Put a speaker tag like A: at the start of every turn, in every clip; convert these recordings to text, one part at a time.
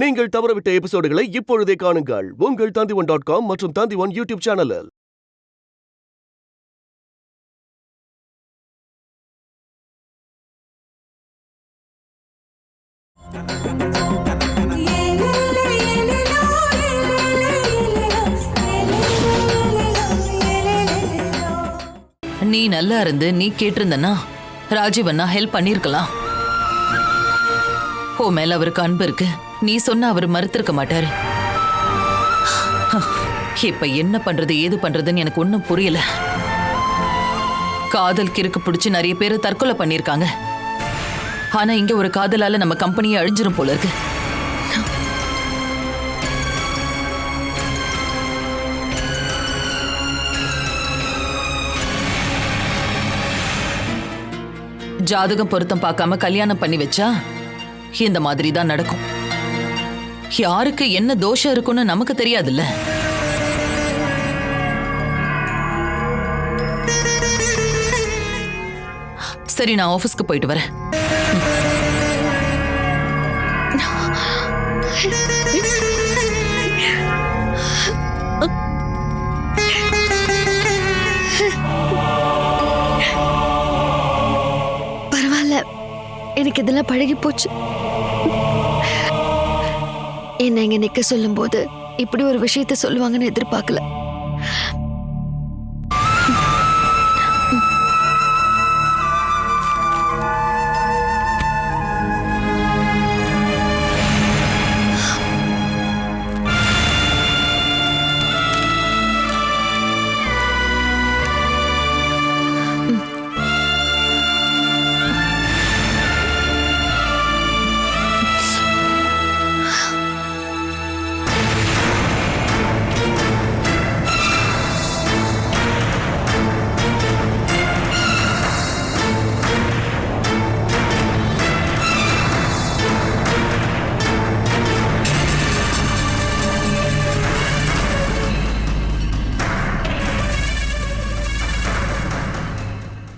A: நீங்கள் தவறவிட்ட எபிசோடுகளை இப்பொழுதே காணுங்கள் உங்கள் Tandivan.com மற்றும் Tandivan யூடியூப் சேனலில்.
B: நீ நல்லா இருந்து நீ கேட்டிருந்தனா ராஜீவண்ணா ஹெல்ப் பண்ணிருக்கலாம். ஓ மேல அவருக்கு அன்பு இருக்கு, நீ சொன்ன அவர் மறுத்திருக்க மாட்டாரு. இப்ப என்ன பண்றது ஏது பண்றதுன்னு எனக்கு ஒன்னும் புரியல. காதல் கிறுக்கு பிடிச்சு நிறைய பேர் தற்கொலை பண்ணிருக்காங்க. ஆனா இங்க ஒரு காதலால நம்ம கம்பெனியை அழிஞ்சிரும் போல இருக்கு. ஜாதகம் பொருத்தம் பார்க்காம கல்யாணம் பண்ணி வச்சா இந்த மாதிரி தான் நடக்கும். யாருக்கு என்ன தோஷம் இருக்குன்னு நமக்கு தெரியாதுல்ல. சரி, நான் ஆபீஸ்க்கு போயிட்டு வரேன்.
C: எனக்கு இதெல்லாம் பழகி போச்சு. என்ன இங்க நிக்க சொல்லும் போது இப்படி ஒரு விஷயத்த சொல்லுவாங்கன்னு எதிர்பார்க்கல.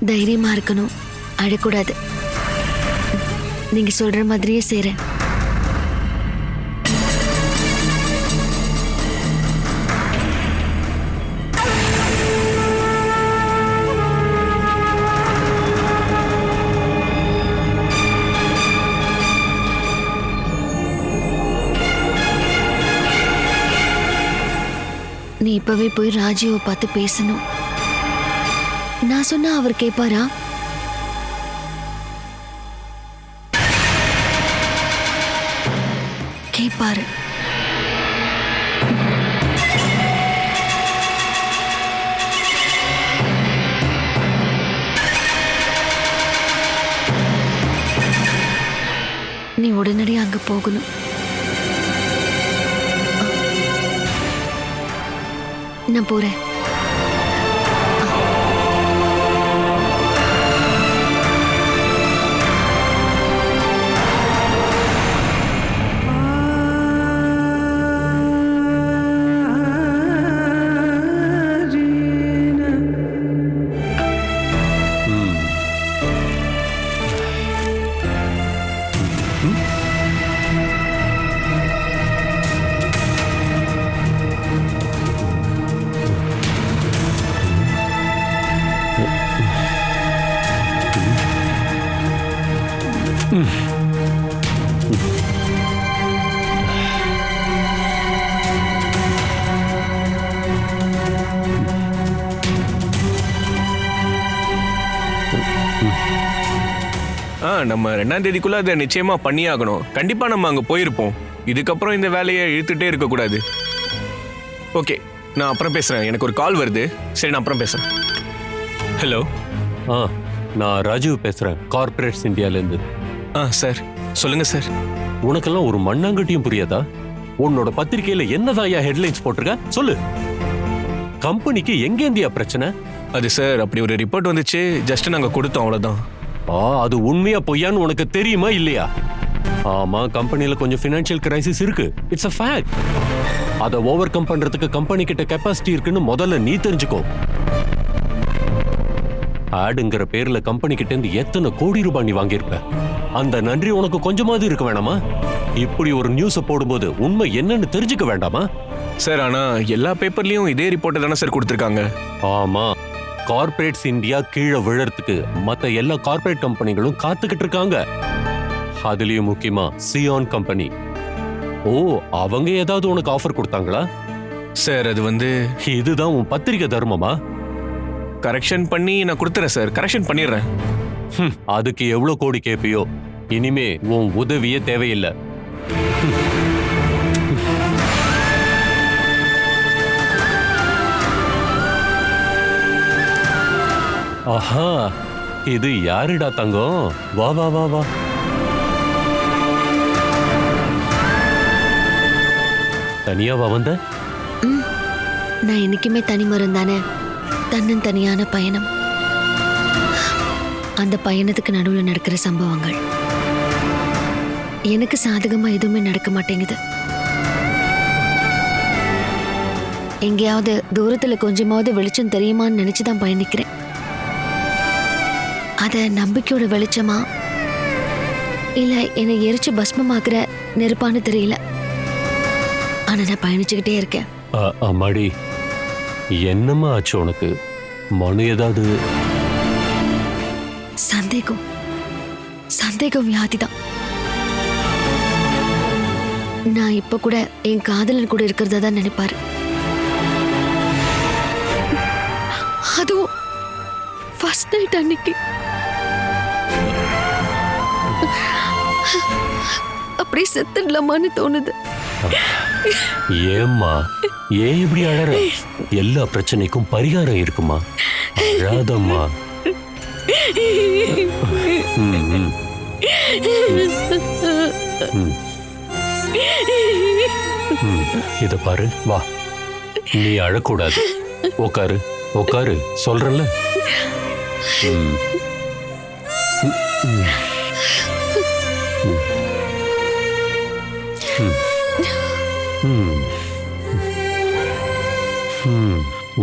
C: தைரியமா இருக்கணும், அழக்கூடாது. நீங்க சொல்ற மாதிரியே செய்றேன். நீ இப்பவே போய் ராஜீவை பார்த்து பேசணும். நான் சொன்னா அவர் கேட்பாரா? கேட்பாரு. நீ உடனடியாக அங்க போகணும். நான் போறேன்.
D: நம்ம 2ஆம் தேதிக்குள்ள அதை நிச்சயமா பண்ணியாகணும். கண்டிப்பா நம்ம அங்க போயிருப்போம். இதுக்கப்புறம் இந்த வேலையை இழுத்துட்டே இருக்கக்கூடாது. ஓகே, நான் அப்புறம் பேசுறேன். எனக்கு ஒரு கால் வருது. சரி, நான் அப்புறம் பேசுறேன். ஹலோ.
E: நான் ராஜீவ் பேசுறேன், கார்ப்பரேட்ஸ் இந்தியாலேருந்து.
D: சார் சொல்லுங்க சார்.
E: உனக்கெல்லாம் ஒரு மண்ணாங்கட்டியும் புரியாதா? உன்னோட பத்திரிகையில என்னதாயா ஹெட்லைன்ஸ் போட்டிருக்க சொல்லு. கம்பெனிக்கு எங்க இந்தியா பிரச்சனை?
D: அது சார், அப்படி ஒரு ரிப்போர்ட் வந்துச்சு, ஜஸ்ட் நாங்க கொடுத்தோம், அவ்வளவுதான்.
E: அது உண்மையா பொய்யான்னு உனக்கு தெரியுமா இல்லையா? ஆமா, கம்பெனில கொஞ்சம் ஃபினான்ஷியல் கிரைசிஸ் இருக்கு. It's a fact. அதை ஓவர் கம் பண்றதுக்கு கம்பெனி கிட்ட கெப்பாசிட்டி இருக்குன்னு முதல்ல நீ தெரிஞ்சுக்கோ. ஆடுங்கிற பேர்ல கம்பெனி கிட்ட இருந்து எத்தனை கோடி ரூபாய் நீ வாங்கியிருப்ப. அந்த நன்றி உனக்கு கொஞ்சமாவது இருக்க வேணாமா? இப்படி ஒரு நியூஸ போடும்போது உண்மை என்னன்னு தெரிஞ்சுக்க வேண்டாமா?
D: சார் ஆனா எல்லா பேப்பர்லயும் இதே ரிப்போர்ட் தானே சார் கொடுத்துருக்காங்க.
E: ஆமா, கார்ப்பரேட்ஸ் இந்தியா கீழே விழறதுக்கு மத்த எல்லா கார்ப்பரேட் கம்பெனிகளும் காத்துக்கிட்டு இருக்காங்க. அதுலயும் முக்கியமா சியான் கம்பெனி. ஓ, அவங்க ஏதாவது உனக்கு ஆஃபர் கொடுத்தாங்களா?
D: சார் அது
E: இதுதான் உன் பத்திரிகை தர்மமா?
D: கரெக்ஷன் பண்ணி நான் கொடுத்துறேன் சார், கரெக்ஷன் பண்ணிடுறேன்.
E: அதுக்கு எவ்வளவு கோடி கேப்பியோ, இனிமே உன் உதவியே தேவையில்லை. ஆஹா, இது யாருடா தங்கம்? வா வா வா வா. தனியாவா வந்த?
C: நான் என்னைக்குமே தனி மரம் தானே. தன்னந்தனியான பயணம். அந்த பயணத்துக்கு நடுவில் நடக்கிற சம்பவங்கள் எனக்கு சாதகமா எதுவுமே நடக்க மாட்டேங்குது. எங்கேயாவது தூரத்துல கொஞ்சமாவது வெளிச்சம் தெரியுமான்னு நினைச்சுதான் பயணிக்கிறேன். அத நம்பிக்கையோட வெளிச்சமா இல்ல என்னை எரிச்சு பஸ்மமாக்குற நெருப்பான்னு தெரியல. ஆனா நான் பயணிச்சுக்கிட்டே இருக்கேன்.
E: அம்மாடி, என்னம்மா ஆச்சு உனக்கு? மனு ஏதாவது?
C: சந்தேகம் வியாதிதான். நான் இப்ப கூட என் காதலன் கூட இருக்கிறதா தான் நினைப்பாரு. அதுவும் ஃபர்ஸ்ட் நைட் அன்னைக்கு. அப்படியே செத்துடலாமான்னு தோணுது.
E: ஏம்மா, ஏன் இப்படி அழற? எல்லா பிரச்சனைக்கும் பரிகாரம் இருக்குமா, அழாதம்மா. இத பாரு, வா. நீ அழக்கூடாது. உட்காரு உட்காரு, சொல்றல.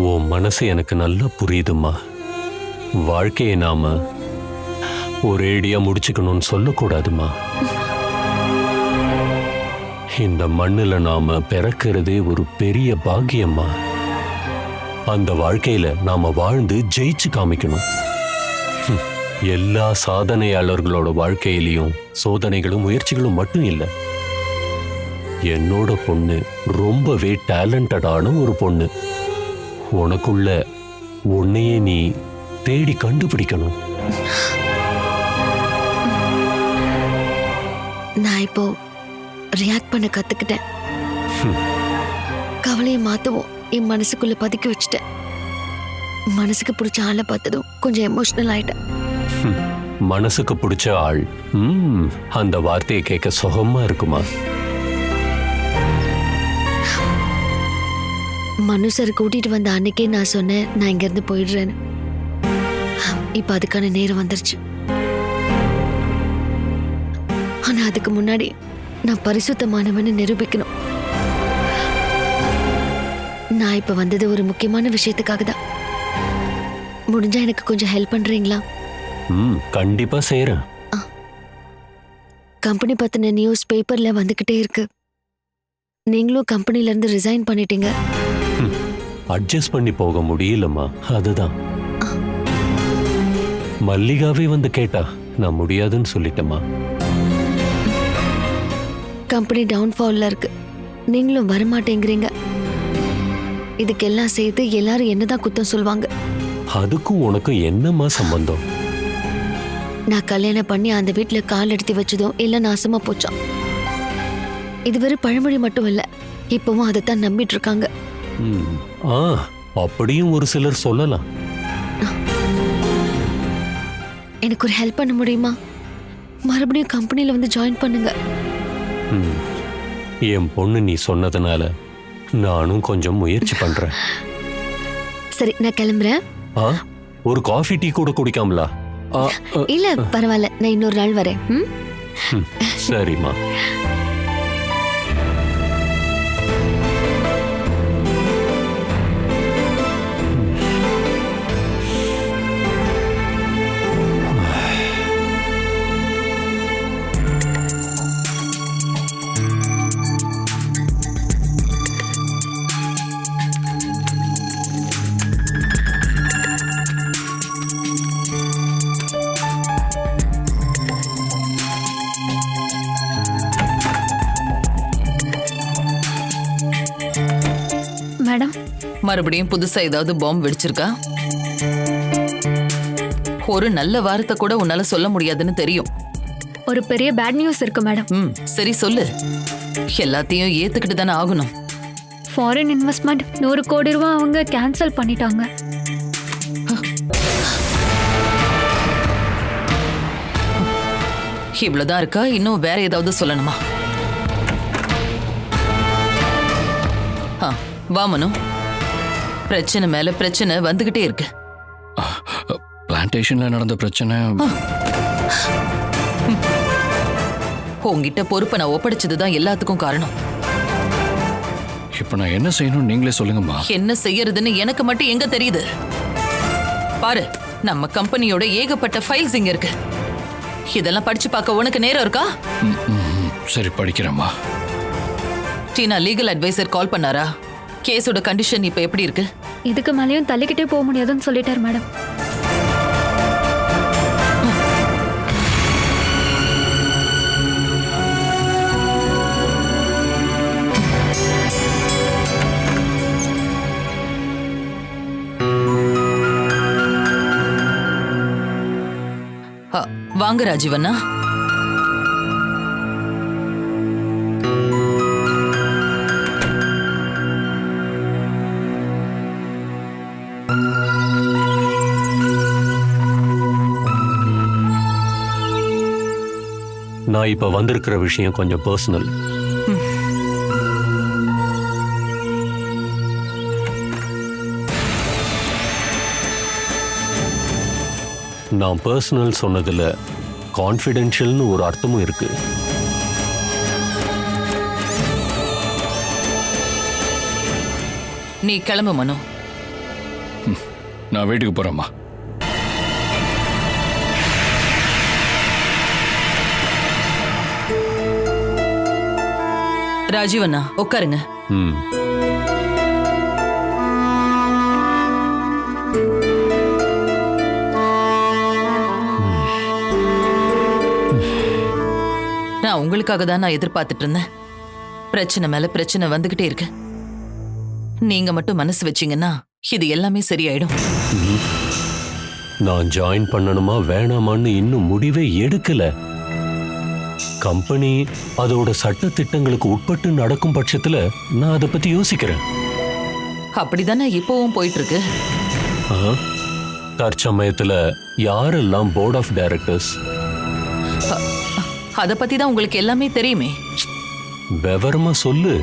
E: உன் மனசு எனக்கு நல்லா புரியுதுமா. வாழ்க்கையை நாம ஒரேடியா முடிச்சுக்கணும்னு சொல்லக்கூடாதுமா. இந்த மண்ணுல நாம பிறக்கிறதே ஒரு பெரிய பாக்கியம்மா. அந்த வாழ்க்கையில நாம வாழ்ந்து ஜெயிச்சு காமிக்கணும். எல்லா சாதனையாளர்களோட வாழ்க்கையிலையும் சோதனைகளும் முயற்சிகளும் மட்டும் இல்லை. என்னோட பொண்ணு ரொம்பவே டேலண்டடான ஒரு பொண்ணு. உனக்குள்ள உன்னையே நீ தேடி கண்டுபிடிக்கணும்.
C: நான் இப்போ ரியாக்ட் பண்ண கத்துக்கிட்டேன். கவலையை மாத்தவும் என் மனசுக்குள்ள பதுக்கி வச்சுட்டேன். மனசுக்கு பிடிச்ச ஆளை பார்த்ததும் கொஞ்சம் எமோஷனல் ஆயிட்டேன்.
E: மனசுக்கு பிடிச்ச ஆள், அந்த வார்த்தையை கேட்க சுகமா இருக்குமா?
C: மனுஷர் கூட்டிட்டு வந்த அன்னைக்கே நான் சொன்னேன் நான் இங்க இருந்து போயிடுறேன்னு. இப்ப அதுக்கான நேரம் வந்துருச்சு. ஆனா அதுக்கு முன்னாடி நான் பரிசுத்தமானவன்னு நிரூபிக்கணும். நான் இப்ப வந்தது ஒரு முக்கியமான விஷயத்துக்காக தான். முடிஞ்சா எனக்கு கொஞ்சம் ஹெல்ப் பண்றீங்களா?
E: கண்டிப்பா செய்யறேன்.
C: கம்பெனி பத்தின நியூஸ் பேப்பர்ல வந்துகிட்டே இருக்கு. நீங்களும் கம்பெனில இருந்து ரிசைன் பண்ணிட்டீங்க.
E: அட்ஜஸ்ட் பண்ணி போக முடியலம்மா, அதுதான். மல்லிகாவே வந்து கேட்டா நான் முடியாதுன்னு சொல்லிட்டேம்மா.
C: கம்பெனி டவுன்ஃபால்ல இருக்கு, நீங்களும் வரமாட்டேங்கிறீங்க. இதுக்கெல்லாம் சேர்த்து எல்லாரும் என்னதான் குத்தம் சொல்லுவாங்க.
E: அதுக்கும் உனக்கும் என்னம்மா சம்பந்தம்?
C: நான் கல்யாணம் பண்ணி அந்த வீட்டுல கால் எடுத்து வச்சதும் எல்லாம் நாசமா போச்சான். இதுவரை பழமொழி மட்டும் இல்ல, இப்பவும் அதைத்தான் நம்பிட்டு இருக்காங்க.
E: அப்படியும் ஒரு சிலர் சொல்லலாம்.
C: எனக்கு ஒரு ஹெல்ப் பண்ண முடியுமா? மறுபடியும் கம்பெனில வந்து ஜாயின் பண்ணுங்க.
E: என் பொண்ணு நீ சொன்னதுனால நானும் கொஞ்சம் முயற்சி பண்றேன்.
C: சரி, நான் கிளம்புறேன்.
E: ஒரு காஃபி டீ கூட குடிக்காமலா?
C: இல்ல பரவாயில்ல, நான் இன்னொரு நாள் வரேன்.
E: சரிம்மா.
B: மறுபடியும் புதுசா ஏதாவது பாம்பு வெடிச்சிருக்கா? ஒரு நல்ல வார்த்தை கூட உன்னால சொல்ல முடியாதுன்னு தெரியும்.
F: ஒரு பெரிய பேட் நியூஸ் இருக்கு மேடம்.
B: சரி சொல்லு. எல்லாத்தையும் ஏத்துக்கிட்டு தானே ஆகணும்.
F: ஃபாரின் இன்வெஸ்ட்மெண்ட் 100 கோடி ரூபாய் அவங்க கேன்சல் பண்ணிட்டாங்க.
B: இவ்வளவுதான் இருக்கா? இன்னும் வேற ஏதாவது சொல்லணுமா? வா மனு. பிரச்சனை மேல பிரச்சனை வந்துகிட்டே இருக்கு.
G: பிளான்டேஷன்ல நடந்த பிரச்சனை.
B: உங்ககிட்ட பொறுப்பை நான் ஒப்படைச்சதுதான் எல்லாத்துக்கும் காரணம்.
G: இப்ப நான் என்ன செய்யணும் நீங்களே சொல்லுங்கம்மா.
B: என்ன செய்யறதுன்னு எனக்கு மட்டும் எங்க தெரியுது? பாரு, நம்ம கம்பெனியோட ஏகப்பட்ட ஃபைல்ஸ் இங்க இருக்கு. இதெல்லாம் படிச்சு பார்க்க உனக்கு நேரம் இருக்கா?
G: சரி, படிக்கிறேம்மா.
B: டீனா லீகல் அட்வைசர் கால் பண்ணாரா? கேஸோட கண்டிஷன் இப்ப எப்படி இருக்கு?
F: இதுக்கு மேலேயும் தள்ளிக்கிட்டே போக முடியாதுன்னு சொல்லிட்டார் மேடம்.
B: வாங்க ராஜீவண்ணா.
E: நான் இப்ப வந்திருக்கிற விஷயம் கொஞ்சம் பர்சனல். நான் பர்சனல் சொன்னதுல கான்ஃபிடென்ஷியல்னு ஒரு அர்த்தமும் இருக்கு.
B: நீ கிளம்பு மனு.
G: நான் வீட்டுக்கு போறேம்மா.
B: ராஜீவண்ணா உட்காருங்க. நான் உங்களுக்காக தான் நான் எதிர்பார்த்துட்டு இருந்தேன். பிரச்சனை மேல பிரச்சனை வந்துகிட்டே இருக்கு. நீங்க மட்டும் மனசு வச்சீங்கன்னா இது எல்லாமே சரியாயிடும்.
E: நான் ஜாயின் பண்ணணுமா வேணாமான்னு இன்னும் முடிவே எடுக்கல. கம்பெனி அதோட சட்ட திட்டங்களுக்கு உட்பட்டு நடக்கும் பட்சத்துல நான் அதை பத்தி யோசிக்கிறேன்.
B: அப்படிதானே இப்பவும் போயிட்டு இருக்கு.
E: தற்சமயத்துல யாரெல்லாம் போர்ட் ஆஃப் டைரக்டர்ஸ்?
B: அத பத்தி தான் உங்களுக்கு எல்லாமே தெரியுமே.
E: விவரமா சொல்லு.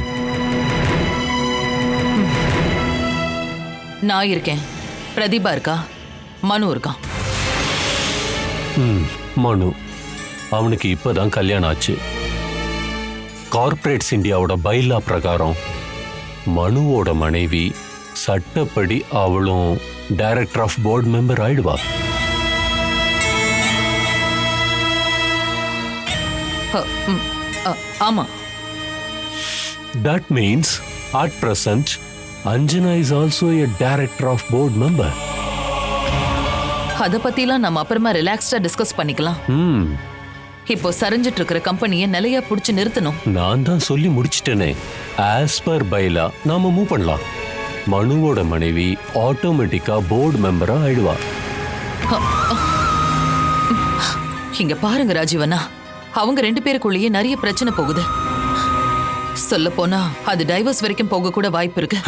B: நான் இருக்கேன், பிரதீபா இருக்கா, மனு இருக்கான்.
E: மனு அவனுக்கு இப்பதான் கல்யாணம் ஆச்சு. கார்ப்பரேட்ஸ் இந்தியாவோட பைலா பிரகாரம் மனுவோட மனைவி சட்டப்படி அவளும் டைரக்டர் ஆஃப் போர்டு மெம்பர் ஆயிடுவா.
B: ஆமா.
E: That means at present Anjana is also a director of board member.
B: அத பத்திலாம் நம்ம அப்புறமா ரிலாக்ஸ்டா டிஸ்கஸ் பண்ணிக்கலாம். இப்போ சரிஞ்சிட்டு இருக்கிற கம்பெனியை நிலையா புடிச்சு நிறுத்தணும்.
E: நான் தான் சொல்லி முடிச்சிட்டேனே. ஆஸ் பர் பைலா நாம மூவ் பண்ணலாம். மனுவோட மனைவி ஆட்டோமேட்டிக்கா போர்டு மெம்பரா ஆயிடுவா.
B: இங்க பாருங்க ராஜீவண்ணா, அவங்க 2 பேருக்குள்ளேயே நிறைய பிரச்சனை போகுது. சொல்ல போனா அது டைவர்ஸ் வரைக்கும் போக கூட வாய்ப்பு இருக்கு.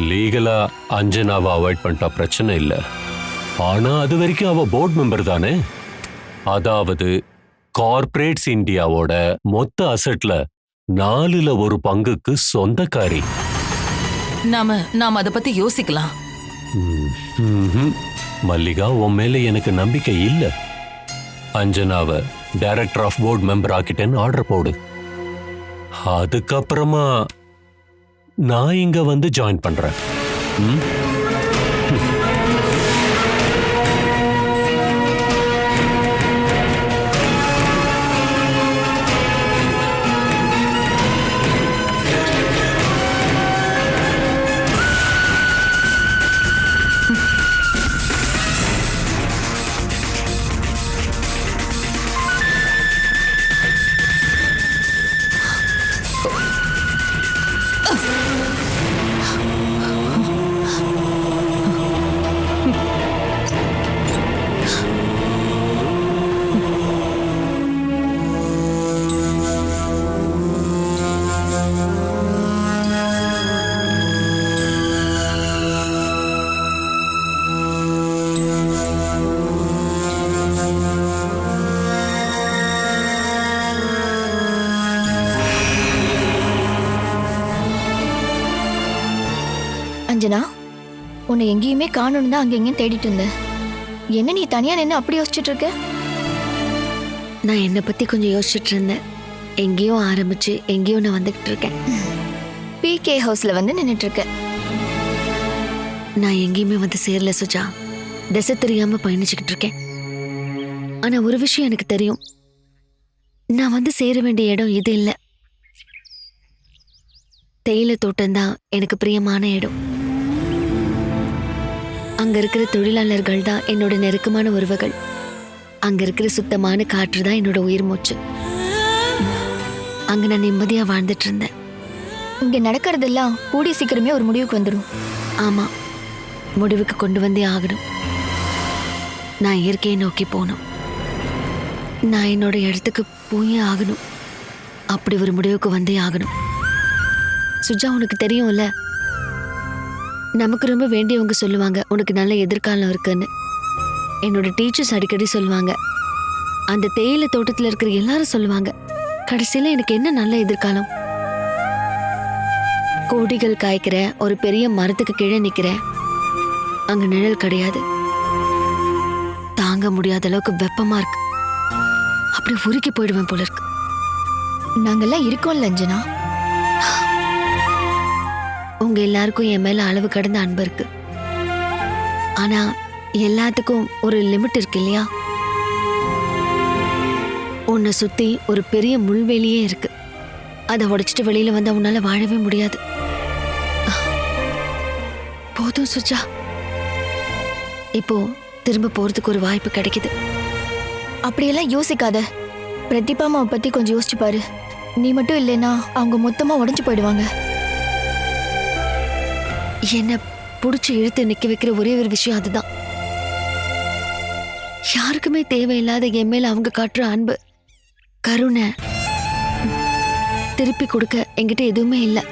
E: லீகலா அஞ்சனாவை அவாய்ட் பண்ணிட்டா பிரச்சனை இல்ல. ஆனா அது வரைக்கும் அவ போர்டு மெம்பர் தானே. அதாவது கார்ப்பரேட்ஸ் இந்தியாவோட மொத்த அசெட்ல 4/1 பங்குக்கு சொந்தக்காரி.
B: நாம அத பத்தி யோசிக்கலாம்.
E: மல்லிகா, உன் மேல எனக்கு நம்பிக்கை இல்ல. அஞ்சனாவை டைரக்டர் ஆஃப் போர்டு மெம்பர் ஆக்கிட்டேன்னு ஆர்டர் போடு. அதுக்கப்புறமா நான் இங்க வந்து ஜாயின் பண்றேன்.
H: அஞ்சனா, உன்னை எங்கேயுமே காணணும் தான் அங்கெங்கேயும் தேடிட்டு இருந்தேன். என்ன நீ தனியா நின்று அப்படி யோசிச்சுட்டு இருக்க?
C: நான் என்னை பத்தி கொஞ்சம் யோசிச்சுட்டு இருந்தேன். எங்கேயோ ஆரம்பிச்சு எங்கேயோ நான் வந்துகிட்டு இருக்கேன்.
H: பிகே ஹவுஸ்ல வந்து நின்னுட்டு இருக்க.
C: நான் எங்கேயுமே வந்து சேரல சுஜா. திசை தெரியாம பயணிச்சுக்கிட்டு இருக்கேன். ஆனா ஒரு விஷயம் எனக்கு தெரியும். நான் வந்து சேர வேண்டிய இடம் இது இல்லை. தேயிலை தோட்டம்தான் எனக்கு பிரியமான இடம். அங்க இருக்கிற தொழிலாளர்கள் தான் என்னோட நெருக்கமான உறவுகள். அங்க இருக்கிற சுத்தமான காற்று தான் என்னோட உயிர் மூச்சு. அங்க நான் நிம்மதியா வாழ்ந்துட்டு இருந்தேன்.
H: இங்க நடக்கிறதெல்லாம் கூடிய சீக்கிரமே ஒரு முடிவுக்கு வந்துடும்.
C: ஆமா, முடிவுக்கு கொண்டு வந்தே ஆகணும். நான் இயற்கையை நோக்கி போகணும். நான் என்னோட இடத்துக்கு போயே ஆகணும். அப்படி ஒரு முடிவுக்கு வந்தே ஆகணும். சுஜா, உனக்கு தெரியும்ல, நமக்கு ரொம்ப வேண்டியவங்க சொல்லுவாங்க உனக்கு நல்ல எதிர்காலம் இருக்குன்னு. என்னோட டீச்சர்ஸ் அடிக்கடி சொல்லுவாங்க. அந்த தேயிலை தோட்டத்தில் இருக்கிற எல்லாரும் சொல்லுவாங்க, கடைசியில எனக்கு என்ன நல்ல எதிர்காலம்? கோடிகள் காய்க்கிற ஒரு பெரிய மரத்துக்கு கீழே நிக்கிறேன். அங்க நிழல் கிடையாது. தாங்க முடியாத அளவுக்கு வெப்பமா இருக்கு. அப்படி உருக்கி போயிடுவேன் போல இருக்கு.
H: நாங்கெல்லாம் இருக்கோம்ல அஞ்சனா.
C: உங்க எல்லாருக்கும் என் மேல அளவு கடந்த அன்பு இருக்கு. ஆனா எல்லாத்துக்கும் ஒரு லிமிட் இருக்கு இல்லையா? உன்னை சுத்தி ஒரு பெரிய முள்வெளியே இருக்கு. அதை உடைச்சிட்டு வெளியில வந்து உன்னால வாழவே முடியாது. போதும் சுஜா, இப்போ திரும்ப போறதுக்கு ஒரு வாய்ப்பு கிடைக்குது.
H: அப்படியெல்லாம் யோசிக்காத. பிரதீபாமாவை பத்தி கொஞ்சம் யோசிச்சு பாரு. நீ மட்டும் இல்லைன்னா அவங்க மொத்தமா உடைஞ்சு போயிடுவாங்க.
C: என்ன புடிச்சு இழுத்து நிக்க வைக்கிற ஒரே ஒரு விஷயம் அதுதான். யாருக்குமே தேவையில்லாத என் மேல அவங்க காட்டுற அன்பு, கருணை திருப்பி கொடுக்க என்கிட்ட எதுவுமே இல்லை.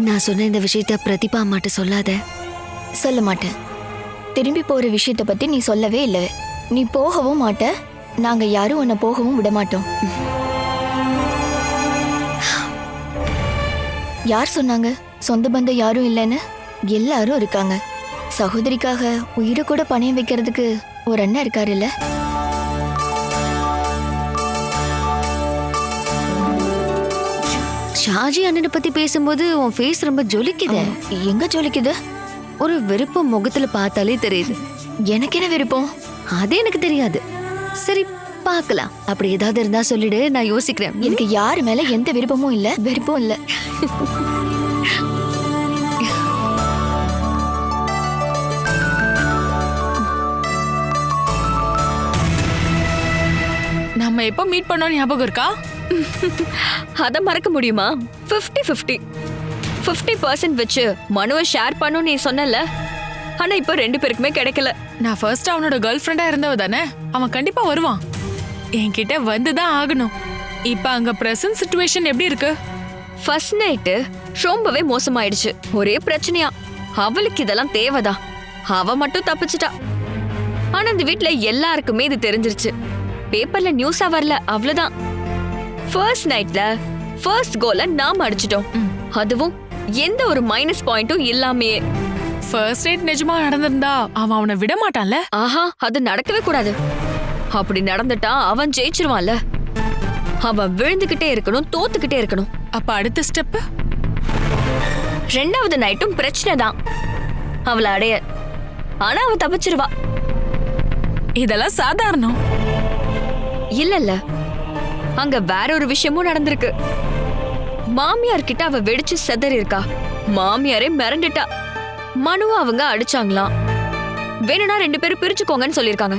C: நான் சொன்ன இந்த விஷயத்த பிரதீபா அம்மாட்ட சொல்லாத.
H: சொல்ல மாட்டேன். திரும்பி போற விஷயத்த பத்தி நீ சொல்லவே இல்லை. நீ போகவும் மாட்ட. நாங்க யாரும் உன்னை போகவும் விட மாட்டோம். யார் சொன்னாங்க சொந்த பந்தம் யாரும் இல்லைன்னு? எல்லாரும் இருக்காங்க. சகோதரிக்காக உயிரை கூட பணையம் வைக்கிறதுக்கு ஒரு அண்ணன் இருக்காரு இல்ல?
C: ஷாஜி அண்ணனை பத்தி பேசும்போது உன் ஃபேஸ் ரொம்ப ஜொலிக்குது.
H: எங்க ஜொலிக்குது?
C: ஒரு விருப்பம் முகத்துல பார்த்தாலே தெரியுது.
H: எனக்கு என்ன விருப்பம்?
C: அது எனக்கு தெரியாது. சரி, பார்க்கலாம். அப்படி ஏதாவது இருந்தா சொல்லிடு, நான் யோசிக்கிறேன்.
H: எனக்கு யாரு மேல எந்த விருப்பமும் இல்ல, வெறுப்பும் இல்ல.
I: நம்ம எப்போ மீட் பண்ணோம் ஞாபகம் இருக்கா?
J: அத மறக்க முடியுமா? 50-50 50% வச்சு மனுவை ஷேர் பண்ணணும் நீ சொன்னல. ஆனா இப்போ 2 பேருக்குமே கிடைக்கல.
I: நான் ஃபர்ஸ்ட் அவனோட கேர்ள் ஃப்ரெண்டா இருந்தவ தானே. அவன் கண்டிப்பா வருவான். என்கிட்ட வந்துதான் ஆகணும். இப்ப அங்க பிரசன்ட் சிச்சுவேஷன் எப்படி இருக்கு?
J: ஃபர்ஸ்ட் நைட்டு ரொம்பவே மோசமாயிடுச்சு. ஒரே பிரச்சனையா. அவளுக்கு இதெல்லாம் தேவைதா. அவ மட்டும் தப்பிச்சிட்டா. ஆனா இந்த வீட்ல எல்லாருக்குமே இது தெரிஞ்சிருச்சு. பேப்பர்ல நியூஸா வரல, அவ்வளவுதான். ஃபர்ஸ்ட் நைட்ல ஃபர்ஸ்ட் கோல நாம அடிச்சிட்டோம். அதுவும் எந்த ஒரு மைனஸ் பாயிண்ட்டும் இல்லாமே.
I: ஃபர்ஸ்ட் நைட் நிஜமா நடந்திருந்தா அவன் அவனை விட மாட்டான்ல.
J: ஆஹா, அது நடக்கவே கூடாது. அப்படி நடந்துட்டா அவன் ஜெயிச்சிருவான்ல. அவன் விழுந்துகிட்டே இருக்கணும், தோத்துக்கிட்டே இருக்கணும்.
I: அப்ப அடுத்த ஸ்டெப்?
J: 2வது நைட்டும் பிரச்சனை தான் அவளை அடைய. ஆனா அவ தப்பிச்சிருவா.
I: இதெல்லாம் சாதாரணம்
J: இல்ல. அங்க வேற ஒரு விஷயமும் நடந்திருக்கு. மாமியார் கிட்ட அவ வெடிச்சு செதறி இருக்கா. மாமியாரே மிரண்டுட்டா. மனுவை அவங்க அடிச்சாங்களாம். வேணும்னா 2 பேரும் பிரிச்சுக்கோங்கன்னு சொல்லிருக்காங்க.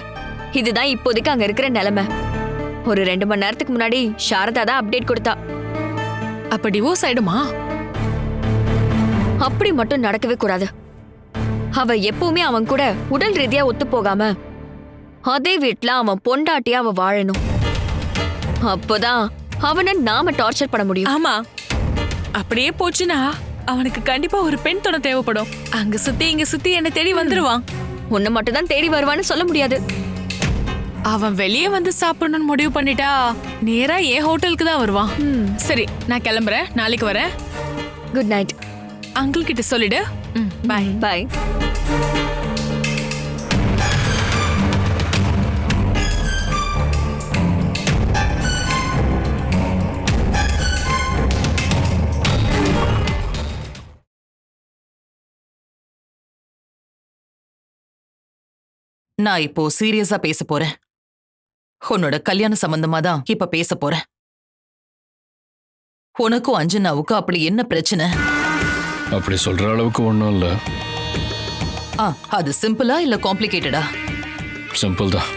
J: இதுதான் இப்போதைக்கு அங்க இருக்கிற நிலைமை. ஒரு 2 மணி நேரத்துக்கு முன்னாடி சாரதா தான் அப்டேட் கொடுத்தா.
I: அப்ப டிவோர்ஸ் ஆயிடுமா?
J: அப்படி மட்டும் நடக்கவே கூடாது. அவ எப்பவுமே அவன் கூட உடல் ரீதியா ஒத்து போகாம அதே வீட்ல அவன் பொண்டாட்டியா அவ வாழணும். அப்போதான் அவனை நாம டார்ச்சர் பண்ண முடியும்.
I: ஆமா, அப்படியே போச்சுன்னா அவனுக்கு கண்டிப்பா ஒரு பெண் துணை தேவைப்படும். அங்க சுத்தி இங்க சுத்தி என்ன தேடி வந்துருவான்.
J: உன்னை மட்டும் தான் தேடி வருவான்னு சொல்ல முடியாது.
I: அவன் வெளியே வந்து சாப்பிடணும்னு முடிவு பண்ணிட்டா நேரா என் ஹோட்டலுக்கு தான் வருவான். சரி, நான் கிளம்புறேன். நாளைக்கு வரேன்.
J: Good night.
I: அங்கிள் கிட்ட சொல்லிடு. பாய்.
J: பாய்.
B: நான் இப்போ சீரியஸா பேச போறேன். உன்னோட கல்யாண சம்பந்தமா தான் இப்ப பேச போறேன். உனக்கும் அஞ்சனாவுக்கும் அப்படி என்ன பிரச்சனை?
G: அப்படி சொல்ற அளவுக்கு ஒன்றும் இல்லை.
B: அது சிம்பிளா இல்ல காம்ப்ளிகேட்டடா?
G: சிம்பிள் தான்.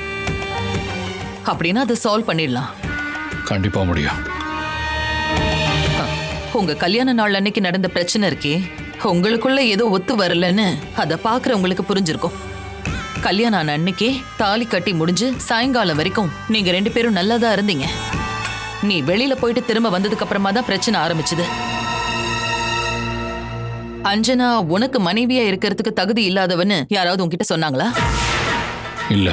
B: அப்படின்னா அதை சால்வ் பண்ணிடலாம்.
G: கண்டிப்பா முடியும்.
B: உங்க கல்யாண நாள் அன்னைக்கு நடந்த பிரச்சனை இருக்கே, உங்களுக்குள்ள ஏதோ ஒத்து வரலன்னு அதை பாக்குறவங்களுக்கு புரிஞ்சிருக்கும். கல்யாணம் ஆன அன்னைக்கே தாலி கட்டி முடிஞ்சு சாயங்காலம் வரைக்கும் நீங்க 2 பேரும் நல்லா தான் இருந்தீங்க. நீ வெளியில போயிட்டு திரும்ப வந்ததுக்கு அப்புறமா தான் பிரச்சனை ஆரம்பிச்சது. அஞ்சனா உனக்கு மனைவியா இருக்கிறதுக்கு தகுதி இல்லாதவன்னு யாராவது உன்கிட்ட சொன்னாங்களா?
G: இல்ல.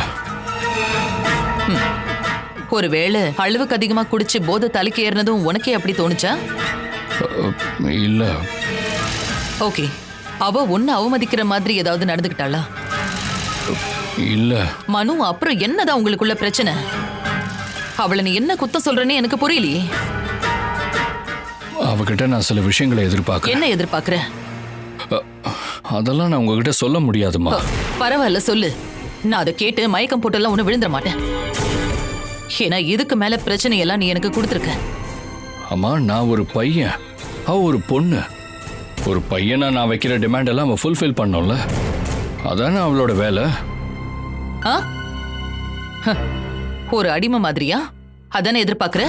B: ஒருவேளை அளவுக்கு அதிகமா குடிச்சு போதை தலைக்கு ஏறினதும் உனக்கே அப்படி தோணுச்சா?
G: இல்ல.
B: ஓகே, அவ உன்னை அவமதிக்கிற மாதிரி ஏதாவது நடந்துக்கிட்டாளா?
G: இல்ல.
B: மனு, அப்புறம் என்னதான் உங்களுக்குள்ள பிரச்சனை? அவளை நீ என்ன குத்தம் சொல்றேன்னு எனக்கு புரியலையே.
G: அவகிட்ட நான் சில விஷயங்களை எதிர்பார்க்கிறேன்.
B: என்ன எதிர்பார்க்கிற?
G: அதெல்லாம் நான் உங்ககிட்ட சொல்ல முடியாதுமா.
B: பரவாயில்ல, சொல்லு. நான் அதை கேட்டு மயக்கம் போட்டெல்லாம் ஒண்ணு விழுந்துட மாட்டேன். ஏன்னா இதுக்கு மேல பிரச்சனை எல்லாம் நீ எனக்கு கொடுத்துருக்க.
G: அம்மா, நான் ஒரு பையன், அவ ஒரு பொண்ணு. ஒரு பையனா நான் வைக்கிற டிமாண்ட் எல்லாம் அவன் ஃபுல்ஃபில் பண்ணோம்ல, அதானே அவளோட வேலை.
B: ஒரு அடிமை மாதிரியா? அதானே எதிர்பார்க்கிற?